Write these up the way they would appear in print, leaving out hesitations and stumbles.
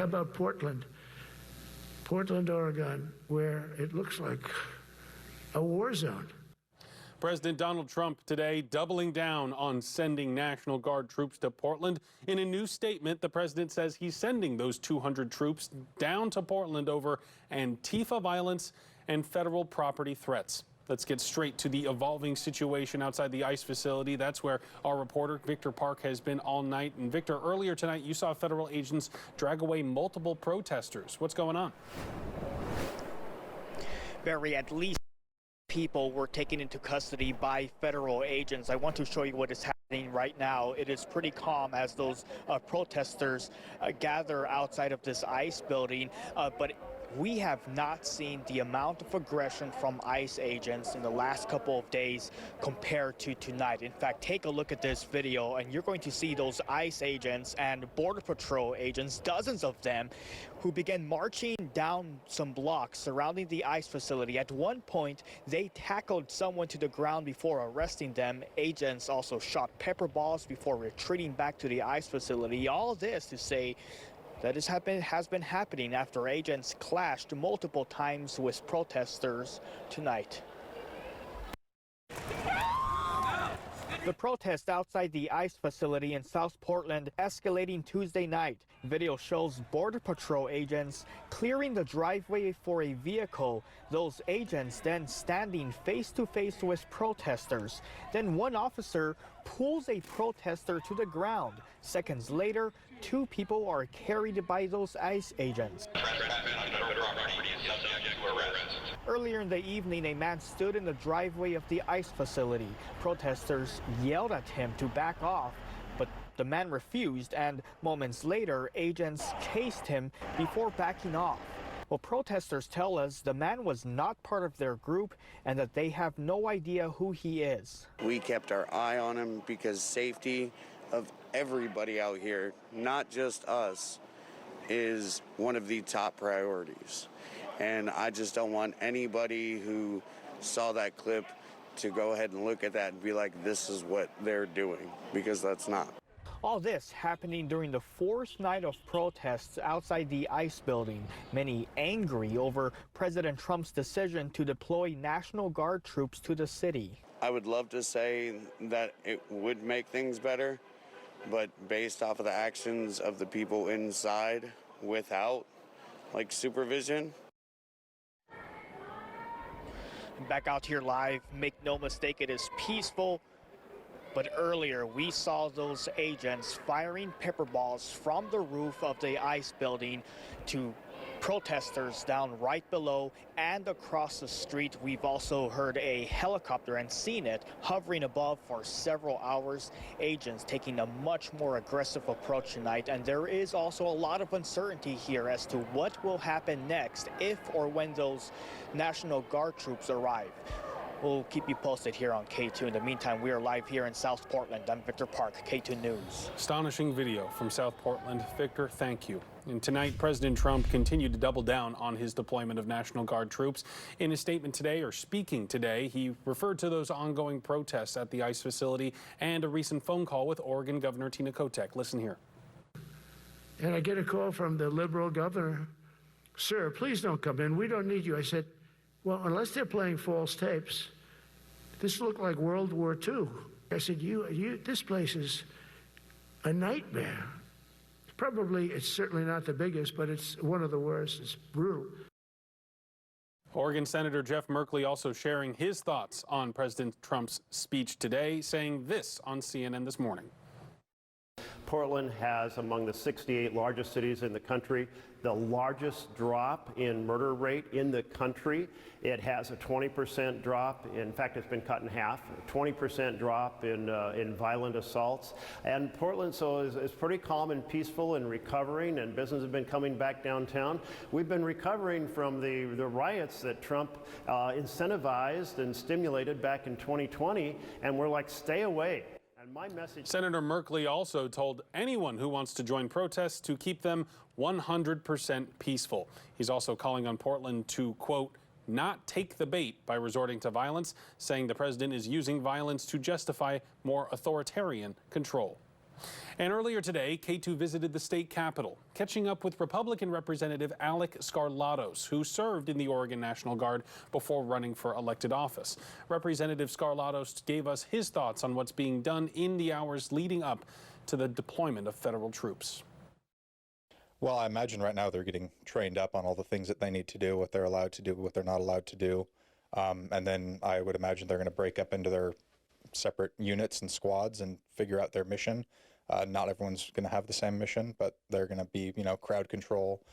how about Portland, Oregon, where it looks like a war zone? President Donald Trump today doubling down on sending National Guard troops to Portland. In a new statement, the president says he's sending those 200 troops down to Portland over Antifa violence and federal property threats. Let's get straight to the evolving situation outside the ICE facility. That's where our reporter, Victor Park, has been all night. And Victor, earlier tonight, you saw federal agents drag away multiple protesters. What's going on? Barry, at least people were taken into custody by federal agents. I want to show you what is happening right now. It is pretty calm as those protesters gather outside of this ICE building, but we have not seen the amount of aggression from ICE agents in the last couple of days compared to tonight. In fact, take a look at this video and you're going to see those ICE agents and Border Patrol agents, dozens of them, who began marching down some blocks surrounding the ICE facility. At one point, they tackled someone to the ground before arresting them. Agents also shot pepper balls before retreating back to the ICE facility. All this to say that has been happening after agents clashed multiple times with protesters tonight. The protest outside the ICE facility in South Portland escalating Tuesday night. Video shows Border Patrol agents clearing the driveway for a vehicle. Those agents then standing face to face with protesters. Then one officer pulls a protester to the ground. Seconds later, two people are carried by those ICE agents. Earlier in the evening, a man stood in the driveway of the ICE facility. Protesters yelled at him to back off, but the man refused, and moments later, agents chased him before backing off. Well, protesters tell us the man was not part of their group and that they have no idea who he is. We kept our eye on him because safety of everybody out here, not just us, is one of the top priorities. And I just don't want anybody who saw that clip to go ahead and look at that and be like, this is what they're doing, because that's not. All this happening during the fourth night of protests outside the ICE building. Many angry over President Trump's decision to deploy National Guard troops to the city. I would love to say that it would make things better, but based off of the actions of the people inside without supervision. Back out here live, make no mistake, it is peaceful. But earlier, we saw those agents firing pepper balls from the roof of the ICE building to protesters down right below and across the street. We've also heard a helicopter and seen it hovering above for several hours. Agents taking a much more aggressive approach tonight, and there is also a lot of uncertainty here as to what will happen next if or when those National Guard troops arrive. We'll keep you posted here on K2. In the meantime, we are live here in South Portland. I'm Victor Park, K2 News. Astonishing video from South Portland. Victor, thank you. And tonight, President Trump continued to double down on his deployment of National Guard troops. In a statement today, or speaking today, he referred to those ongoing protests at the ICE facility and a recent phone call with Oregon Governor Tina Kotek. Listen here. And I get a call from the liberal governor. Sir, please don't come in. We don't need you. I said, well, unless they're playing false tapes, this looked like World War II. I said, this place is a nightmare. It's certainly not the biggest, but it's one of the worst. It's brutal. Oregon Senator Jeff Merkley also sharing his thoughts on President Trump's speech today, saying this on CNN this morning. Portland has, among the 68 largest cities in the country, the largest drop in murder rate in the country. It has a 20% drop. In fact, it's been cut in half. A 20% drop in violent assaults. And Portland is pretty calm and peaceful and recovering, and businesses have been coming back downtown. We've been recovering from the riots that Trump incentivized and stimulated back in 2020, and we're like, stay away. My message. Senator Merkley also told anyone who wants to join protests to keep them 100% peaceful. He's also calling on Portland to, quote, not take the bait by resorting to violence, saying the president is using violence to justify more authoritarian control. And earlier today, K2 visited the state capitol, catching up with Republican Representative Alec Scarlatos, who served in the Oregon National Guard before running for elected office. Representative Scarlatos gave us his thoughts on what's being done in the hours leading up to the deployment of federal troops. Well, I imagine right now they're getting trained up on all the things that they need to do, what they're allowed to do, what they're not allowed to do. And then I would imagine they're going to break up into their separate units and squads and figure out their mission. Not everyone's going to have the same mission, but they're going to be, crowd control,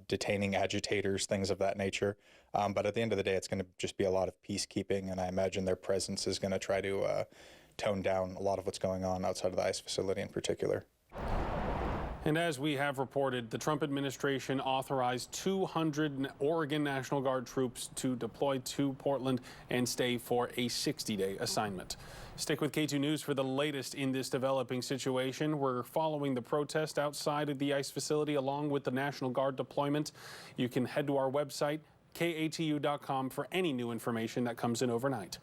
detaining agitators, things of that nature. But at the end of the day, it's going to just be a lot of peacekeeping, and I imagine their presence is going to try to tone down a lot of what's going on outside of the ICE facility in particular. And as we have reported, the Trump administration authorized 200 Oregon National Guard troops to deploy to Portland and stay for a 60-day assignment. Stick with K2 News for the latest in this developing situation. We're following the protest outside of the ICE facility along with the National Guard deployment. You can head to our website, KATU.com, for any new information that comes in overnight.